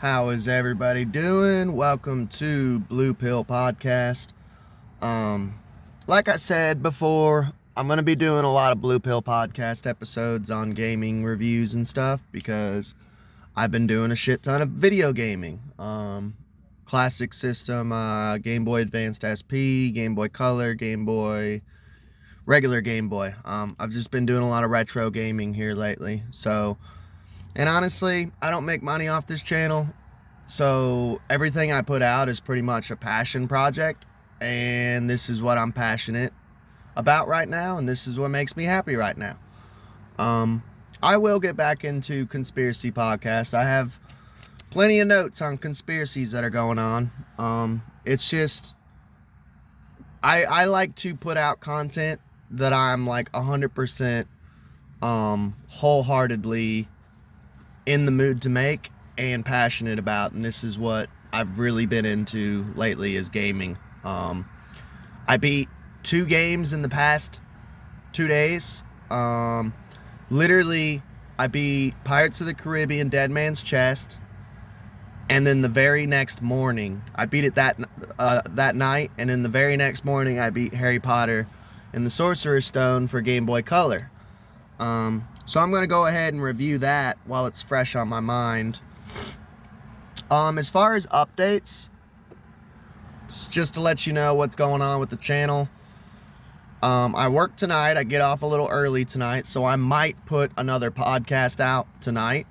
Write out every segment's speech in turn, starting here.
How is everybody doing? Welcome to Blue Pill Podcast. Like I said before, I'm going to be doing a lot of Blue Pill Podcast episodes on gaming reviews and stuff because I've been doing a shit ton of video gaming. Classic system, Game Boy Advanced SP, Game Boy Color, Game Boy, regular Game Boy. I've just been doing a lot of retro gaming here lately. And honestly, I don't make money off this channel. So everything I put out is pretty much a passion project. And this is what I'm passionate about right now. And this is what makes me happy right now. I will get back into conspiracy podcasts. I have plenty of notes on conspiracies that are going on. It's just, I like to put out content that I'm like 100% wholeheartedly in the mood to make and passionate about, and this is what I've really been into lately is gaming. I beat 2 games in the past 2 days. Literally, I beat Pirates of the Caribbean Dead Man's Chest, and then the very next morning, I beat it that night, and then the very next morning, I beat Harry Potter and the Sorcerer Stone for Game Boy Color. So I'm going to go ahead and review that while it's fresh on my mind. As far as updates, just to let you know what's going on with the channel. I work tonight. I get off a little early tonight, so I might put another podcast out tonight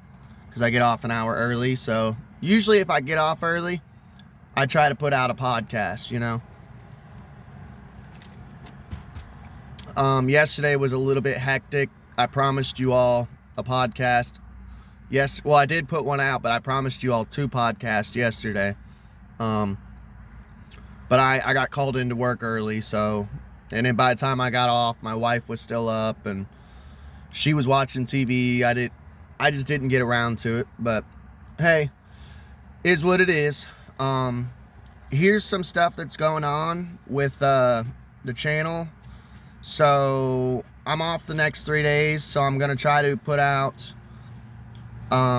because I get off an hour early. So usually if I get off early, I try to put out a podcast, you know. Yesterday was a little bit hectic. I promised you all a podcast. Yes, well, I did put one out, but I promised you all 2 podcasts yesterday. But I got called into work early, so, and then by the time I got off, my wife was still up, and she was watching TV. I just didn't get around to it, but hey, is what it is. Here's some stuff that's going on with the channel. So I'm off the next 3 days, so I'm gonna try to put out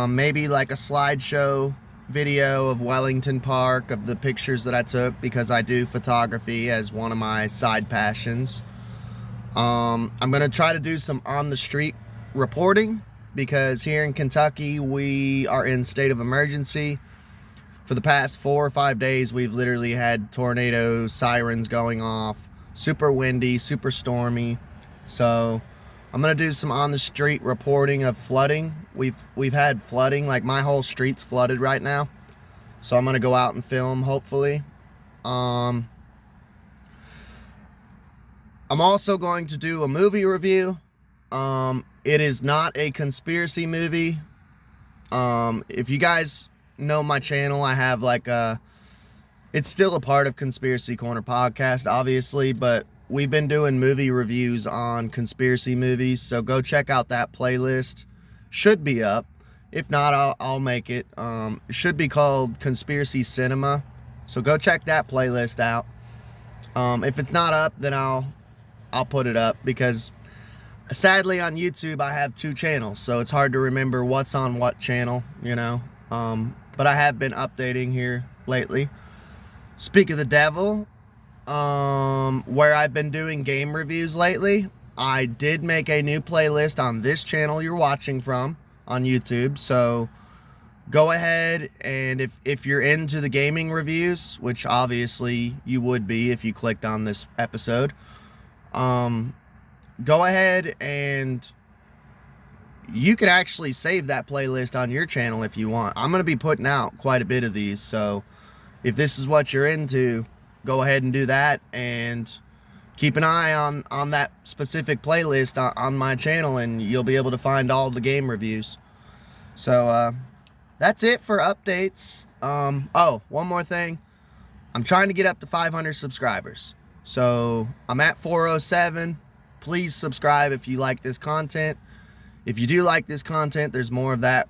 maybe like a slideshow video of Wellington Park, of the pictures that I took, because I do photography as one of my side passions. I'm gonna try to do some on the street reporting, because here in Kentucky we are in state of emergency. For the past 4 or 5 days we've literally had tornadoes, sirens going off, super windy, super stormy. So I'm gonna do some on the street reporting of flooding. We've had flooding, like my whole street's flooded right now. So I'm gonna go out and film, hopefully. I'm also going to do a movie review. It is not a conspiracy movie. If you guys know my channel, I have like it's still a part of Conspiracy Corner Podcast, obviously, but we've been doing movie reviews on conspiracy movies, so go check out that playlist. Should be up. If not, I'll make it. It should be called Conspiracy Cinema, so go check that playlist out. If it's not up, then I'll put it up, because sadly on YouTube I have 2 channels, so it's hard to remember what's on what channel, you know. But I have been updating here lately. Speak of the devil, where I've been doing game reviews lately, I did make a new playlist on this channel you're watching from on YouTube. So go ahead, and if you're into the gaming reviews, which obviously you would be if you clicked on this episode, go ahead and you can actually save that playlist on your channel if you want. I'm going to be putting out quite a bit of these, so if this is what you're into, go ahead and do that, and keep an eye on that specific playlist on my channel, and you'll be able to find all the game reviews. So that's it for updates. Oh, one more thing. I'm trying to get up to 500 subscribers. So I'm at 407. Please subscribe if you like this content. If you do like this content, there's more of that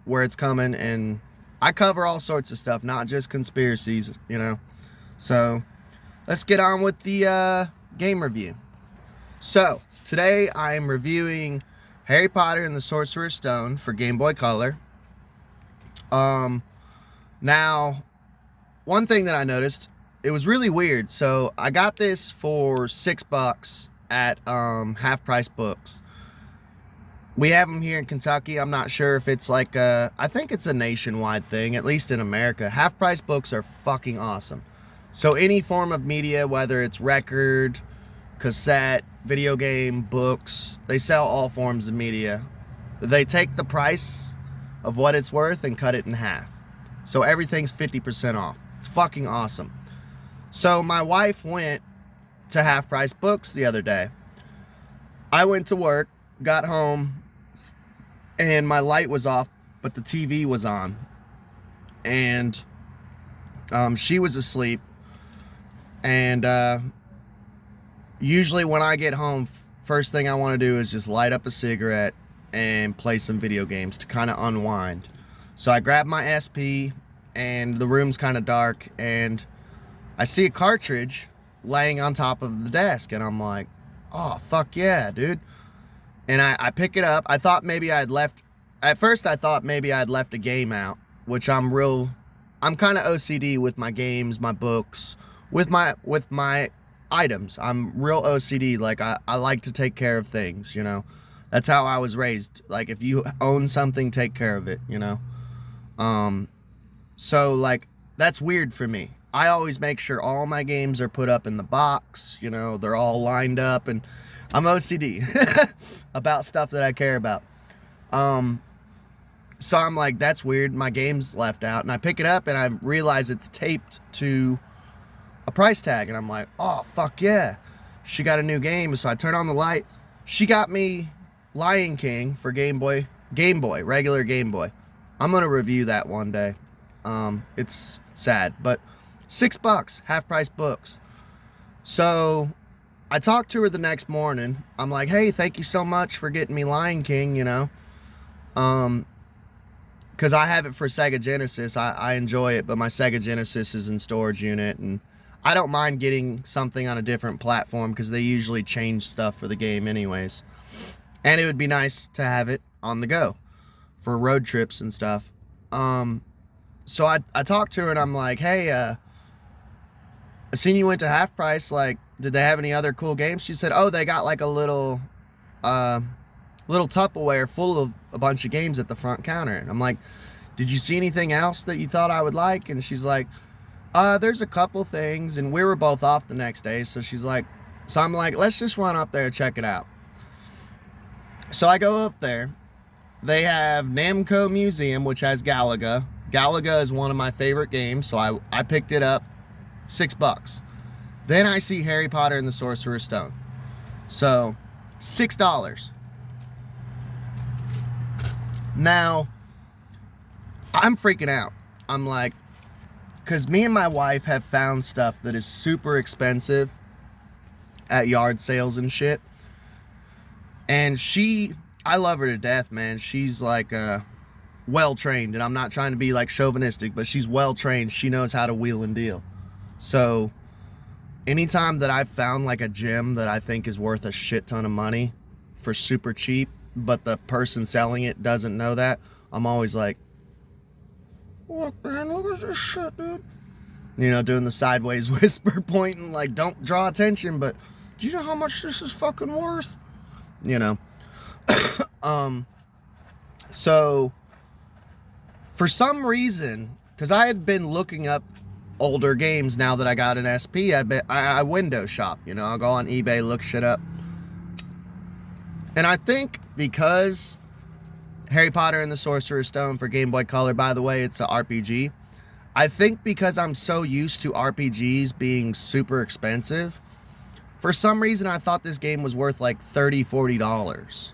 where it's coming, and I cover all sorts of stuff, not just conspiracies, you know. So let's get on with the game review. So today I am reviewing Harry Potter and the Sorcerer's Stone for Game Boy Color. Now, one thing that I noticed, it was really weird. So I got this for $6 at Half Price Books. We have them here in Kentucky. I'm not sure if it's like I think it's a nationwide thing, at least in America. Half Price Books are fucking awesome. So any form of media, whether it's record, cassette, video game, books, they sell all forms of media. They take the price of what it's worth and cut it in half. So everything's 50% off. It's fucking awesome. So my wife went to Half Price Books the other day. I went to work, got home, and my light was off, but the TV was on. And she was asleep. And usually when I get home, first thing I want to do is just light up a cigarette and play some video games to kind of unwind. So I grab my SP, and the room's kind of dark, and I see a cartridge laying on top of the desk, and I'm like, oh, fuck yeah, dude. And I pick it up. I thought maybe at first I thought maybe I'd left a game out, which I'm kind of OCD with my games, my books, with my items. I'm real OCD. Like, I like to take care of things, you know. That's how I was raised. Like, if you own something, take care of it, you know. So, like, that's weird for me. I always make sure all my games are put up in the box, you know, they're all lined up, and I'm OCD about stuff that I care about. So I'm like, that's weird, my game's left out, and I pick it up, and I realize it's taped to a price tag, and I'm like, oh, fuck yeah, she got a new game. So I turn on the light. She got me Lion King for Game Boy, regular Game Boy. I'm gonna review that one day. It's sad, but $6, Half Price Books. So I talked to her the next morning. I'm like, hey, thank you so much for getting me Lion King, you know. Because I have it for Sega Genesis. I enjoy it, but my Sega Genesis is in storage unit, and I don't mind getting something on a different platform because they usually change stuff for the game anyways. And it would be nice to have it on the go for road trips and stuff. So I talked to her, and I'm like, hey, I seen you went to Half Price. Like, did they have any other cool games? She said, oh, they got like a little Tupperware full of a bunch of games at the front counter. And I'm like, did you see anything else that you thought I would like? And she's like, there's a couple things. And we were both off the next day. So I'm like, let's just run up there and check it out. So I go up there. They have Namco Museum, which has Galaga. Galaga is one of my favorite games, so I picked it up, $6. Then I see Harry Potter and the Sorcerer's Stone. So, $6. Now, I'm freaking out. I'm like, because me and my wife have found stuff that is super expensive at yard sales and shit. And I love her to death, man. She's like well-trained, and I'm not trying to be like chauvinistic, but she's well-trained. She knows how to wheel and deal. So anytime that I've found like a gem that I think is worth a shit ton of money for super cheap, but the person selling it doesn't know that, I'm always like, look, man, look at this shit, dude. You know, doing the sideways whisper, pointing, like, don't draw attention, but do you know how much this is fucking worth? You know. So for some reason, because I had been looking up older games now that I got an SP, I window shop, you know, I'll go on eBay, look shit up. And I think because Harry Potter and the Sorcerer's Stone for Game Boy Color, by the way, it's an RPG. I think because I'm so used to RPGs being super expensive, for some reason I thought this game was worth like $30, $40.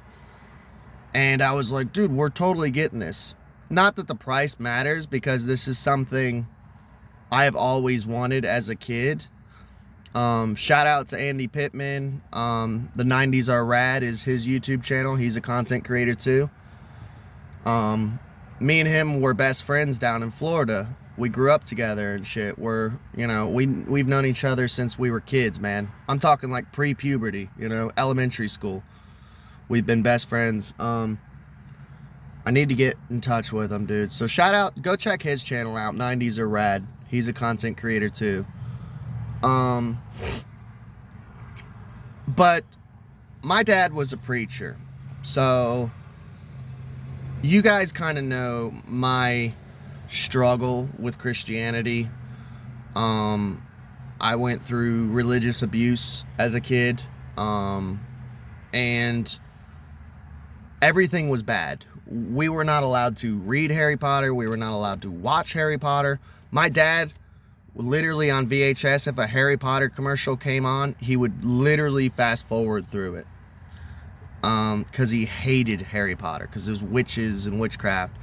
And I was like, dude, we're totally getting this. Not that the price matters, because this is something I have always wanted as a kid. Shout out to Andy Pittman. The 90s Are Rad is his YouTube channel. He's a content creator too. Me and him were best friends down in Florida. We grew up together and shit. We've known each other since we were kids, man. I'm talking like pre-puberty, you know, elementary school. We've been best friends. I need to get in touch with him, dude. So shout out, go check his channel out. 90s are rad. He's a content creator too. But my dad was a preacher. So you guys kind of know my struggle with Christianity. I went through religious abuse as a kid. And everything was bad. We were not allowed to read Harry Potter. We were not allowed to watch Harry Potter. My dad, literally on VHS, if a Harry Potter commercial came on, he would literally fast forward through it. Because he hated Harry Potter, because there's witches and witchcraft.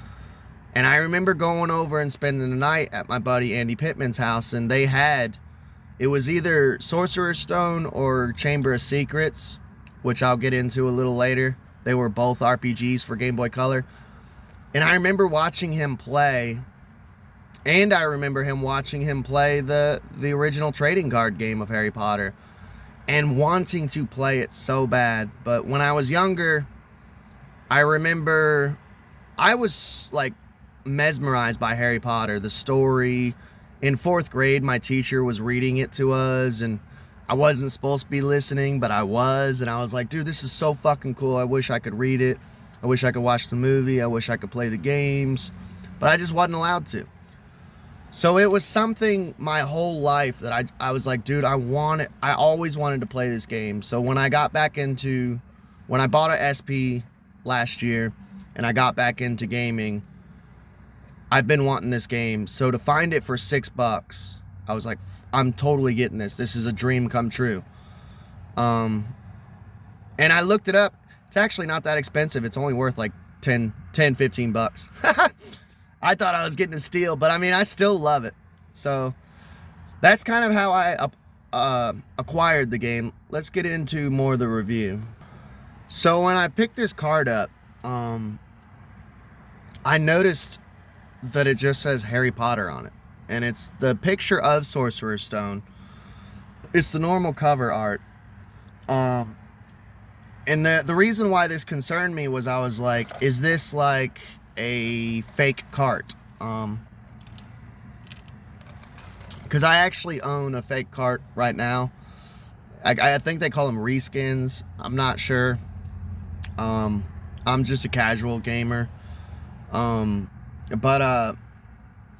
And I remember going over and spending the night at my buddy Andy Pittman's house, and they had, it was either Sorcerer's Stone or Chamber of Secrets, which I'll get into a little later. They were both RPGs for Game Boy Color. And I remember watching him play, and I remember him watching him play the original trading card game of Harry Potter, and wanting to play it so bad. But when I was younger, I remember I was like mesmerized by Harry Potter, the story. In 4th grade, my teacher was reading it to us, and I wasn't supposed to be listening, but I was, and I was like, dude, this is so fucking cool. I wish I could read it. I wish I could watch the movie. I wish I could play the games, but I just wasn't allowed to. So it was something my whole life that I was like, dude, I always wanted to play this game. So when I bought a SP last year, and I got back into gaming, I've been wanting this game. So to find it for $6, I was like, I'm totally getting this. This is a dream come true. And I looked it up. It's actually not that expensive. It's only worth like 15 bucks. I thought I was getting a steal, but I mean, I still love it. So that's kind of how I acquired the game. Let's get into more of the review. So when I picked this card up, I noticed that it just says Harry Potter on it. And it's the picture of Sorcerer's Stone. It's the normal cover art. And the reason why this concerned me was I was like, is this like a fake cart? Because I actually own a fake cart right now. I think they call them reskins. I'm not sure. I'm just a casual gamer. But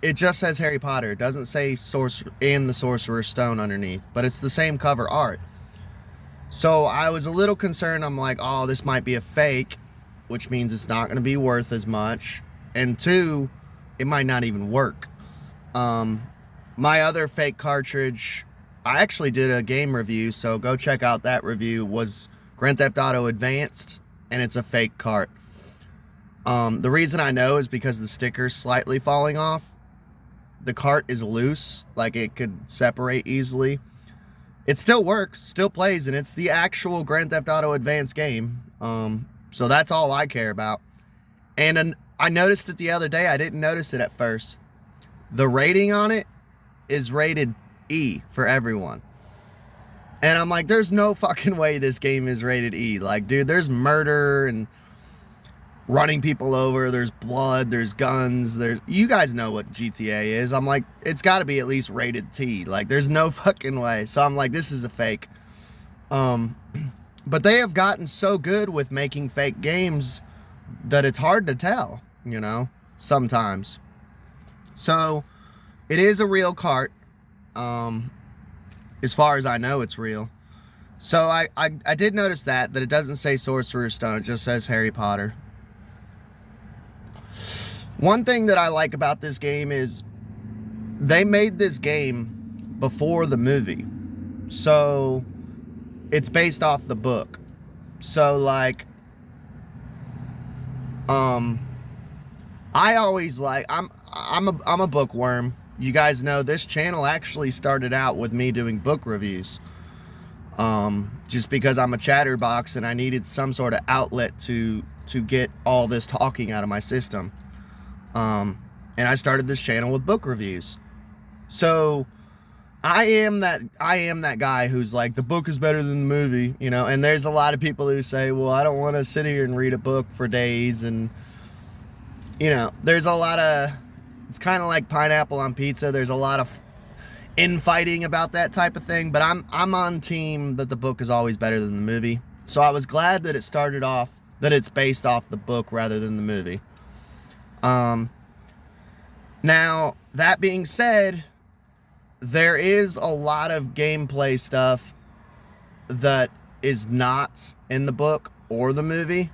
it just says Harry Potter. It doesn't say the Sorcerer's Stone underneath, but it's the same cover art. So I was a little concerned. I'm like, oh, this might be a fake, which means it's not going to be worth as much. And 2, it might not even work. My other fake cartridge, I actually did a game review, so go check out that review, was Grand Theft Auto Advanced, and it's a fake cart. The reason I know is because the sticker's slightly falling off. The cart is loose, like it could separate easily. It still works, still plays, and it's the actual Grand Theft Auto Advanced game. So that's all I care about. And I noticed it the other day. I didn't notice it at first. The rating on it is rated E for everyone. And I'm like, there's no fucking way this game is rated E. Like, dude, there's murder and running people over, there's blood, there's guns, you guys know what GTA is. I'm like, it's got to be at least rated T. Like, there's no fucking way. So I'm like, this is a fake. But they have gotten so good with making fake games that it's hard to tell, you know, sometimes. So it is a real cart. As far as I know, it's real. So I did notice that it doesn't say Sorcerer's Stone, it just says Harry Potter. One thing that I like about this game is they made this game before the movie. So it's based off the book. So like, I always like, I'm a bookworm. You guys know this channel actually started out with me doing book reviews. Just because I'm a chatterbox and I needed some sort of outlet to get all this talking out of my system. And I started this channel with book reviews. So I am that guy who's like, the book is better than the movie, you know. And there's a lot of people who say, well, I don't want to sit here and read a book for days, and there's a lot of, it's kind of like pineapple on pizza. There's a lot of infighting about that type of thing, but I'm on team that the book is always better than the movie. So I was glad that that it's based off the book rather than the movie. Now, that being said, there is a lot of gameplay stuff that is not in the book or the movie.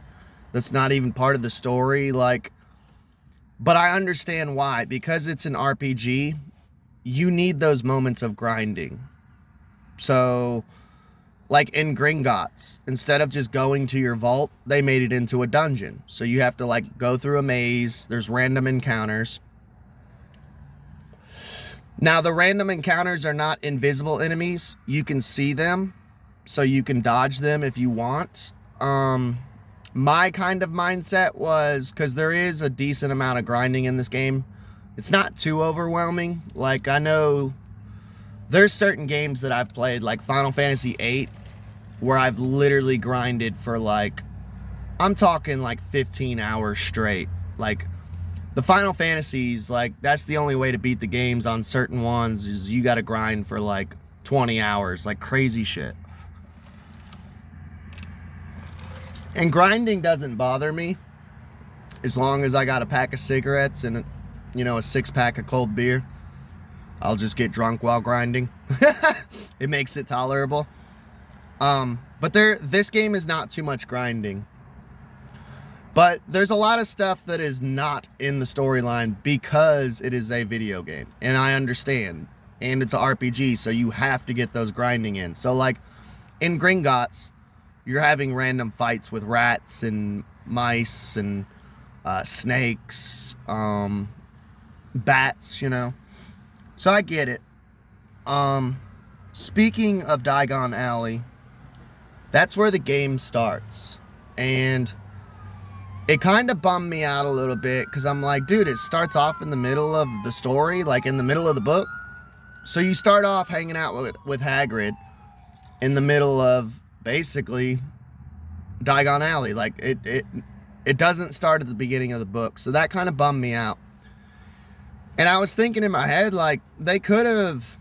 That's not even part of the story. But I understand why. Because it's an RPG, you need those moments of grinding. So, like in Gringotts, instead of just going to your vault, they made it into a dungeon. So you have to go through a maze. There's random encounters. Now, the random encounters are not invisible enemies. You can see them, so you can dodge them if you want. My kind of mindset was, because there is a decent amount of grinding in this game, it's not too overwhelming. I know there's certain games that I've played, like Final Fantasy VIII, where I've literally grinded for I'm talking 15 hours straight. The Final Fantasies, that's the only way to beat the games on certain ones, is you gotta grind for 20 hours, crazy shit. And grinding doesn't bother me, as long as I got a pack of cigarettes and a 6-pack of cold beer. I'll just get drunk while grinding. It makes it tolerable. But this game is not too much grinding. But there's a lot of stuff that is not in the storyline because it is a video game. And I understand. And it's an RPG, so you have to get those grinding in. So, in Gringotts, you're having random fights with rats and mice and snakes, bats, So I get it. Speaking of Diagon Alley, that's where the game starts. And it kind of bummed me out a little bit, because I'm like, dude, it starts off in the middle of the story, in the middle of the book. So you start off hanging out with Hagrid in the middle of, basically, Diagon Alley. It doesn't start at the beginning of the book. So that kind of bummed me out. And I was thinking in my head, they could have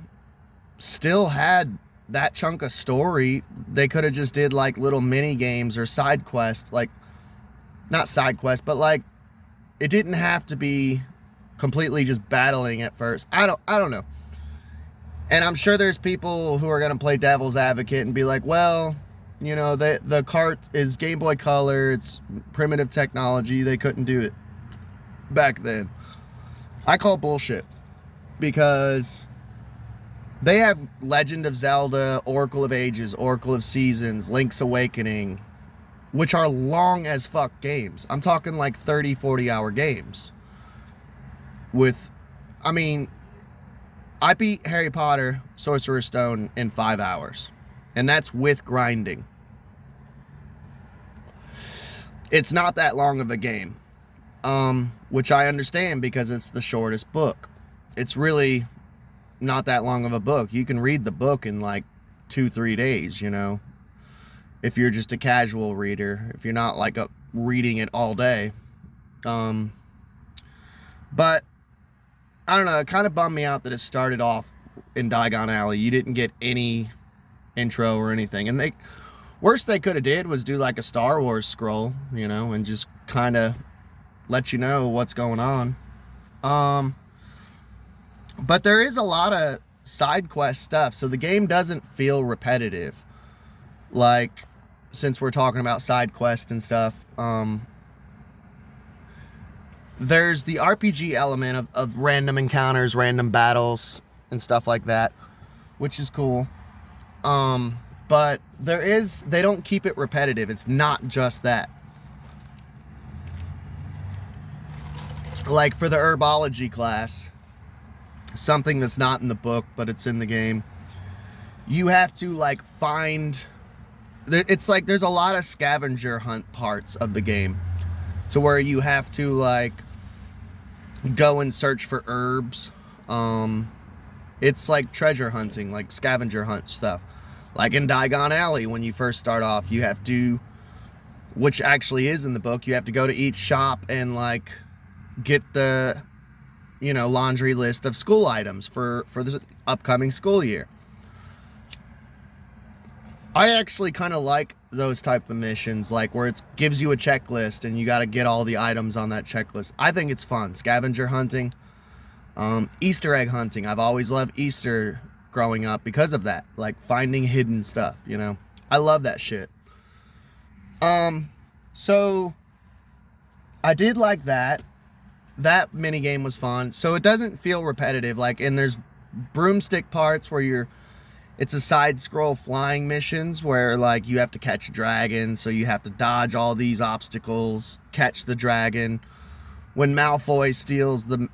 still had that chunk of story. They could have just did, little mini games or side quests, not side quests, but it didn't have to be completely just battling at first. I don't know. And I'm sure there's people who are going to play devil's advocate and be like, well, the cart is Game Boy Color, it's primitive technology, they couldn't do it back then. I call bullshit, because they have Legend of Zelda, Oracle of Ages, Oracle of Seasons, Link's Awakening, which are long as fuck games. I'm talking 30, 40-hour games. I beat Harry Potter, Sorcerer Stone in 5 hours. And that's with grinding. It's not that long of a game. Which I understand, because it's the shortest book. It's really not that long of a book. You can read the book in 2-3 days, if you're just a casual reader, if you're not reading it all day. But I don't know, it kind of bummed me out that it started off in Diagon Alley. You didn't get any intro or anything. And worst they could have did was do a Star Wars scroll, and just kind of let you know what's going on. But there is a lot of side quest stuff, so the game doesn't feel repetitive. Since we're talking about side quests and stuff, there's the RPG element of random encounters, random battles, and stuff like that, which is cool. But they don't keep it repetitive. It's not just that. For the herbology class, something that's not in the book, but it's in the game, you have to find, it's there's a lot of scavenger hunt parts of the game, to where you have to go and search for herbs. It's treasure hunting, scavenger hunt stuff. In Diagon Alley, when you first start off, you have to, which actually is in the book, you have to go to each shop and get the, laundry list of school items for the upcoming school year. I actually kind of like those type of missions, like where it gives you a checklist and you got to get all the items on that checklist. I think it's fun. Scavenger hunting, Easter egg hunting. I've always loved Easter growing up because of that, like finding hidden stuff, I love that shit. So I did like that. That mini game was fun. So it doesn't feel repetitive, and there's broomstick parts where it's a side scroll flying missions where you have to catch a dragon, so you have to dodge all these obstacles, catch the dragon. When Malfoy steals the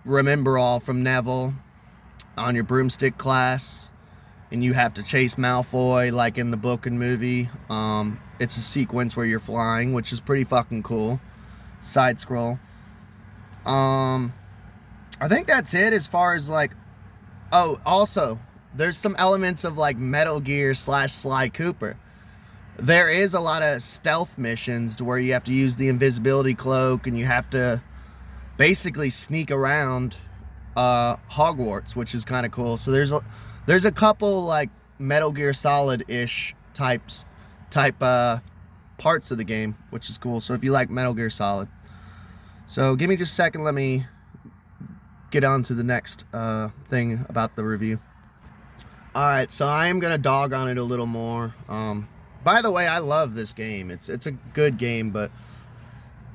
Remember All from Neville on your broomstick class, and you have to chase Malfoy like in the book and movie. It's a sequence where you're flying, which is pretty fucking cool. Side scroll. I think that's it as far as also there's some elements of Metal Gear / Sly Cooper. There is a lot of stealth missions to where you have to use the invisibility cloak and you have to basically sneak around Hogwarts, which is kind of cool. So there's a couple Metal Gear Solid-ish type parts of the game, which is cool. So if you like Metal Gear Solid. So give me just a second, let me get on to the next thing about the review. Alright, so I am going to dog on it a little more. By the way, I love this game. It's a good game, but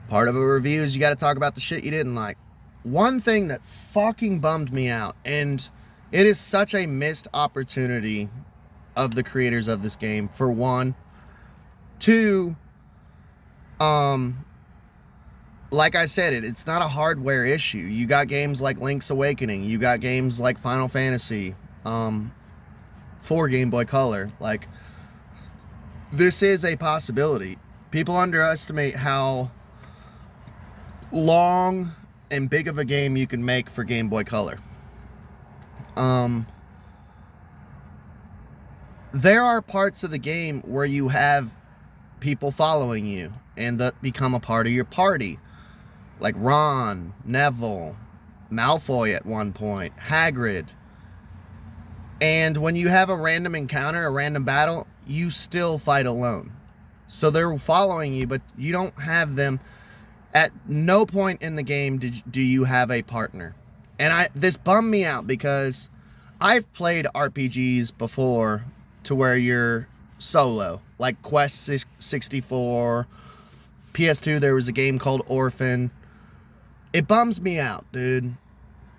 part of a review is you got to talk about the shit you didn't like. One thing that fucking bummed me out, and it is such a missed opportunity of the creators of this game, for one. Two, like I said, it's not a hardware issue. You got games like Link's Awakening. You got games like Final Fantasy for Game Boy Color. This is a possibility. People underestimate how long and big of a game you can make for Game Boy Color. There are parts of the game where you have people following you and that become a part of your party. Like Ron, Neville, Malfoy at one point, Hagrid. And when you have a random encounter, a random battle, you still fight alone. So they're following you, but you don't have them. At no point in the game do you have a partner. And this bummed me out because I've played RPGs before to where you're solo. Like Quest 64, PS2 there was a game called Orphan. It bums me out, dude.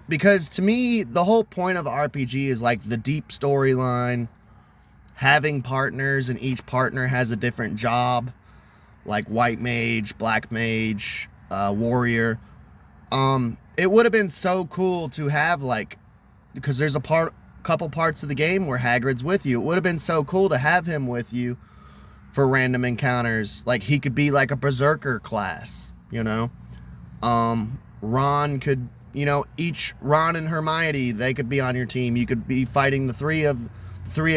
Because to me, the whole point of RPG is the deep storyline, having partners, and each partner has a different job. Like White Mage, Black Mage, Warrior. It would have been so cool to have because there's a couple parts of the game where Hagrid's with you. It would have been so cool to have him with you for random encounters. He could be a Berserker class, Ron could, each Ron and Hermione, they could be on your team. You could be fighting the three of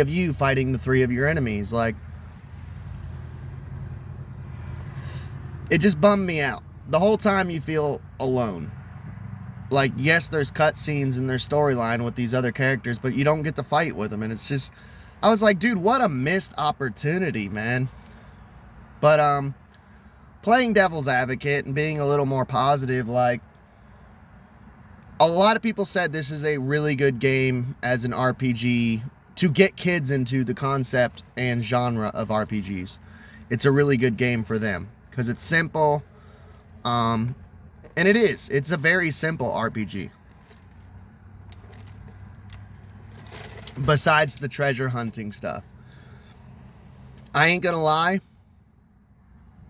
you fighting the three of your enemies. It just bummed me out. The whole time you feel alone. Yes, there's cutscenes and there's storyline with these other characters, but you don't get to fight with them. And it's just, I was like, dude, what a missed opportunity, man. But, playing devil's advocate and being a little more positive, a lot of people said this is a really good game as an RPG to get kids into the concept and genre of RPGs. It's a really good game for them because it's simple. And it is. It's a very simple RPG. Besides the treasure hunting stuff. I ain't gonna lie.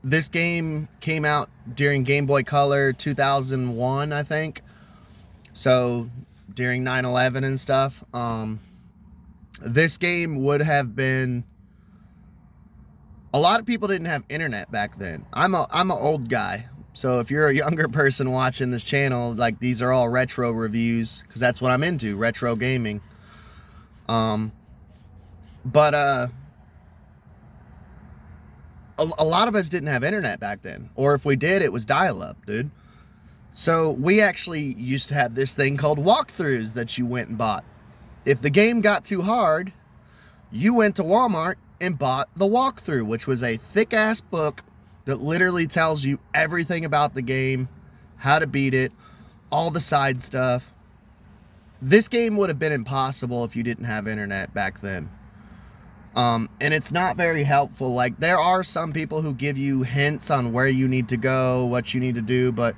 This game came out during Game Boy Color 2001, I think. So, during 9/11 and stuff. This game would have been... A lot of people didn't have internet back then. I'm an old guy. So if you're a younger person watching this channel, these are all retro reviews. Because that's what I'm into, retro gaming. A lot of us didn't have internet back then. Or if we did, it was dial-up, dude. So we actually used to have this thing called walkthroughs that you went and bought. If the game got too hard, you went to Walmart and bought the walkthrough, which was a thick-ass book that literally tells you everything about the game, how to beat it, all the side stuff. This game would have been impossible if you didn't have internet back then. And it's not very helpful. Like, there are some people who give you hints on where you need to go, what you need to do, but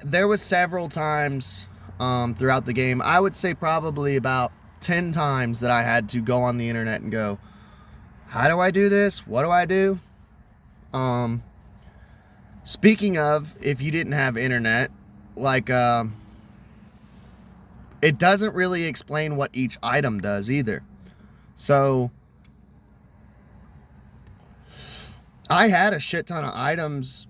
there was several times throughout the game, I would say probably about 10 times that I had to go on the internet and go, how do I do this? What do I do? Speaking of, if you didn't have internet, like, it doesn't really explain what each item does either. So I had a shit ton of items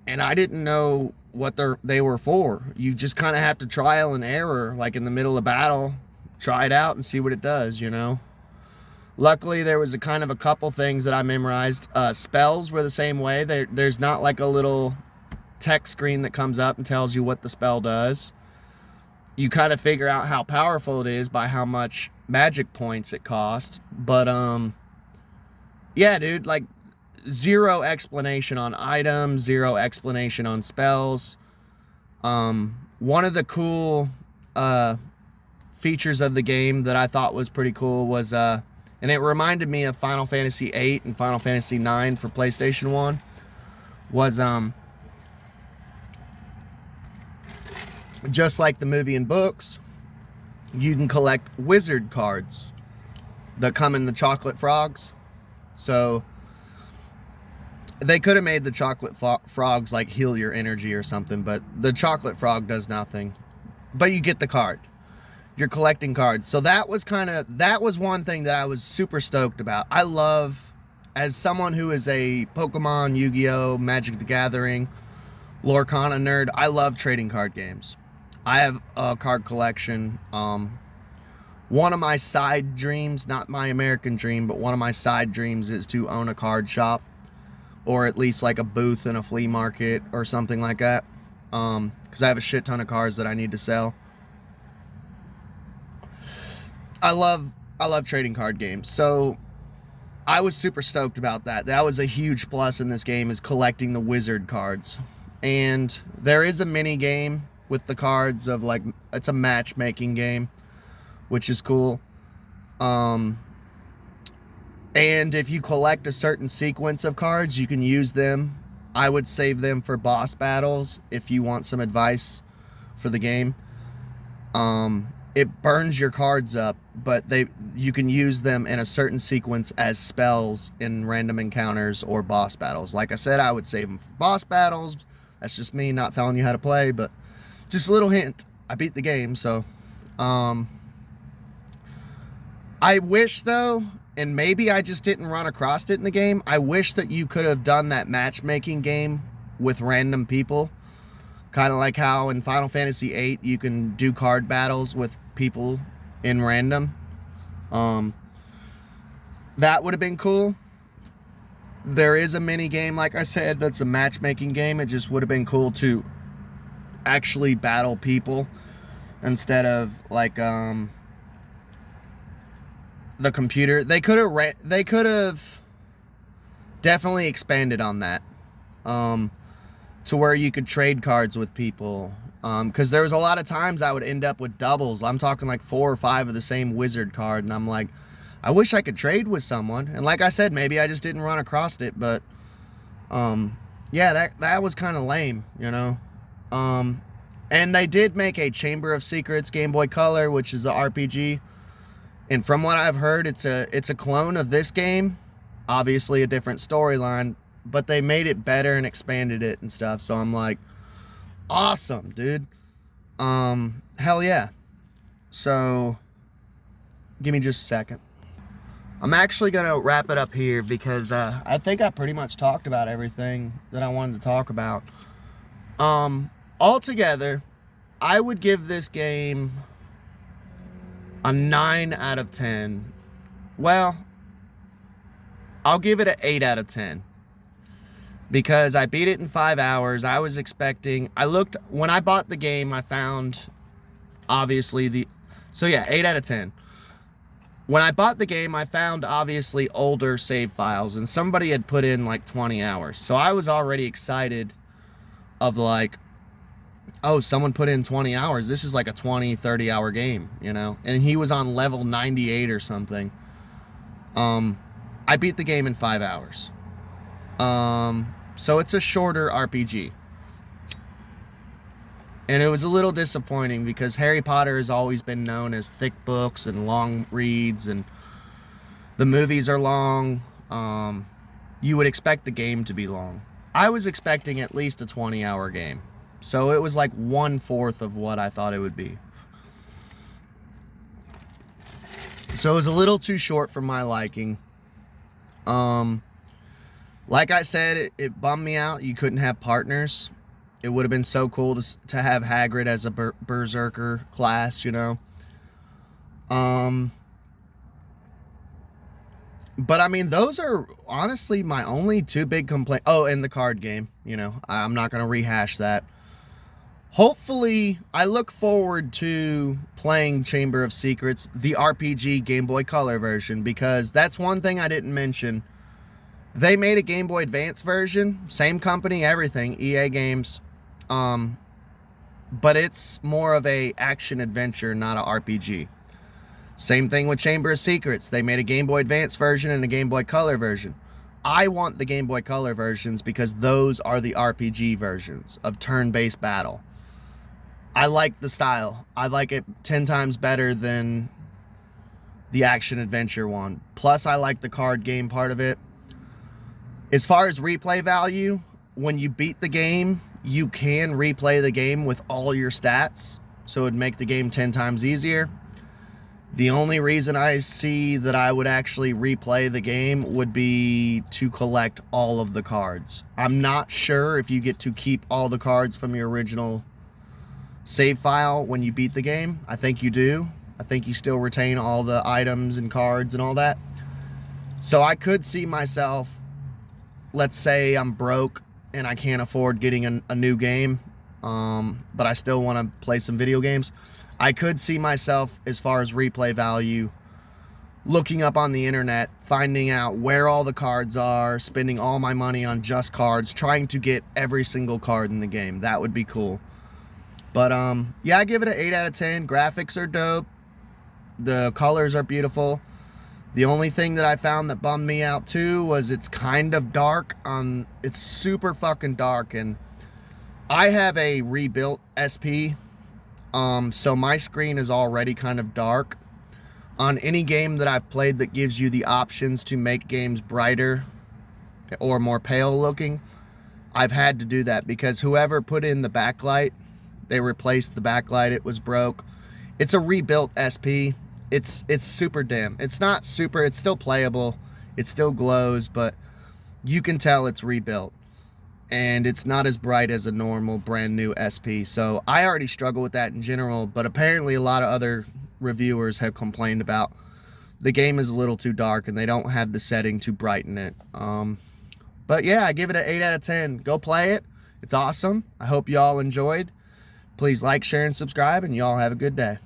and I didn't know what they were for. You just kind of have to trial and error, like in the middle of battle, try it out and see what it does, you know. Luckily, there was a couple things that I memorized. Spells were the same way. There's not like a little text screen that comes up and tells you what the spell does. You kind of figure out how powerful it is by how much magic points it costs. But, yeah, dude, like, zero explanation on items, zero explanation on spells. One of the cool features of the game that I thought was pretty cool was, and it reminded me of Final Fantasy VIII and Final Fantasy IX for PlayStation 1, was just like the movie and books, you can collect wizard cards that come in the chocolate frogs. So they could have made the chocolate frogs like heal your energy or something, but the chocolate frog does nothing. But you get the card. You're collecting cards. So that was one thing that I was super stoked about. I love, as someone who is a Pokemon, Yu-Gi-Oh, Magic the Gathering, Lorcana nerd, I love trading card games. I have a card collection. One of my side dreams, not my American dream, but one of my side dreams is to own a card shop, or at least like a booth in a flea market or something like that. Because I have a shit ton of cards that I need to sell. I love trading card games. So I was super stoked about that. That was a huge plus in this game, is collecting the wizard cards. And there is a mini game with the cards of, like, it's a matchmaking game, which is cool. And if you collect a certain sequence of cards, you can use them. I would save them for boss battles if you want some advice for the game. It burns your cards up, but you can use them in a certain sequence as spells in random encounters or boss battles. Like I said, I would save them for boss battles. That's just me not telling you how to play, but just a little hint. I beat the game, so. I wish, though, and maybe I just didn't run across it in the game, I wish that you could have done that matchmaking game with random people. Kind of like how in Final Fantasy VIII you can do card battles with people in random. That would have been cool. There is a mini game, like I said, that's a matchmaking game. It just would have been cool to actually battle people instead of like the computer. They could have definitely expanded on that. To where you could trade cards with people. Because there was a lot of times I would end up with doubles. I'm talking like 4 or 5 of the same wizard card. And I'm like, I wish I could trade with someone. And like I said, maybe I just didn't run across it. But, yeah, that was kind of lame, you know. And they did make a Chamber of Secrets Game Boy Color, which is an RPG. And from what I've heard, it's a clone of this game. Obviously a different storyline. But they made it better and expanded it and stuff. So I'm like, awesome, dude. Hell yeah. So, give me just a second. I'm actually going to wrap it up here because I think I pretty much talked about everything that I wanted to talk about. Altogether, I would give this game a 9 out of 10. Well, I'll give it an 8 out of 10. because I beat it in 5 hours. I was expecting, when I bought the game, I found obviously so yeah, 8 out of 10. When I bought the game, I found obviously older save files, and somebody had put in like 20 hours. So I was already excited of like, oh, someone put in 20 hours. This is like a 20, 30-hour game, you know? And he was on level 98 or something. I beat the game in 5 hours. So it's a shorter RPG. And it was a little disappointing because Harry Potter has always been known as thick books and long reads, and the movies are long. You would expect the game to be long. I was expecting at least a 20-hour game. So it was like 1/4 of what I thought it would be. So it was a little too short for my liking. Like I said, it bummed me out. You couldn't have partners. It would have been so cool to have Hagrid as a berserker class, you know. But I mean, those are honestly my only two big complaints. Oh, and the card game, you know, I'm not going to rehash that. Hopefully, I look forward to playing Chamber of Secrets, the RPG Game Boy Color version, because that's one thing I didn't mention. They made a Game Boy Advance version, same company, everything, EA Games, but it's more of a action adventure, not an RPG. Same thing with Chamber of Secrets. They made a Game Boy Advance version and a Game Boy Color version. I want the Game Boy Color versions because those are the RPG versions of turn-based battle. I like the style. I like it 10 times better than the action adventure one. Plus, I like the card game part of it. As far as replay value, when you beat the game, you can replay the game with all your stats, so it'd make the game 10 times easier. The only reason I see that I would actually replay the game would be to collect all of the cards. I'm not sure if you get to keep all the cards from your original save file when you beat the game. I think you do. I think you still retain all the items and cards and all that. So I could see myself, let's say I'm broke and I can't afford getting a new game, but I still want to play some video games. I could see myself, as far as replay value, looking up on the internet, finding out where all the cards are, spending all my money on just cards, trying to get every single card in the game. That would be cool. But yeah, I give it an 8 out of 10. Graphics are dope. The colors are beautiful. The only thing that I found that bummed me out too was it's kind of dark. It's super fucking dark, and I have a rebuilt SP, so my screen is already kind of dark. On any game that I've played that gives you the options to make games brighter or more pale looking, I've had to do that because whoever put in the backlight, they replaced the backlight. It was broke. It's a rebuilt SP. It's super dim. It's not super, it's still playable. It still glows, but you can tell it's rebuilt. And it's not as bright as a normal brand new SP. So I already struggle with that in general, but apparently a lot of other reviewers have complained about the game is a little too dark and they don't have the setting to brighten it. But yeah, I give it an 8 out of 10. Go play it. It's awesome. I hope y'all enjoyed. Please like, share, and subscribe, and y'all have a good day.